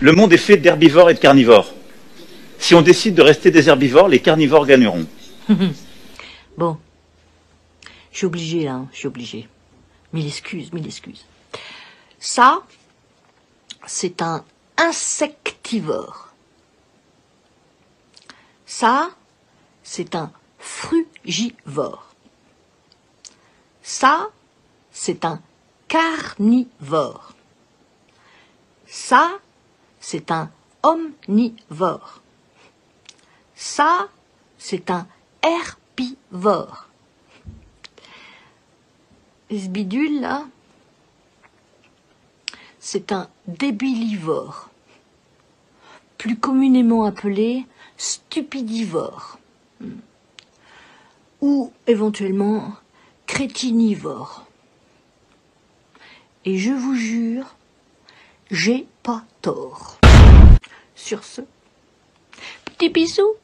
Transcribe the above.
Le monde est fait d'herbivores et de carnivores. Si on décide de rester des herbivores, les carnivores gagneront. Bon. Je suis obligée, là, je suis obligée. Mille excuses, mille excuses. Ça, c'est un insectivore. Ça, c'est un frugivore. Ça, c'est un carnivore. Ça, c'est un omnivore. Ça, c'est un herbivore. Et ce bidule, là, c'est un débilivore, plus communément appelé stupidivore, ou éventuellement crétinivore. Et je vous jure, j'ai pas tort. Sur ce, petit bisou.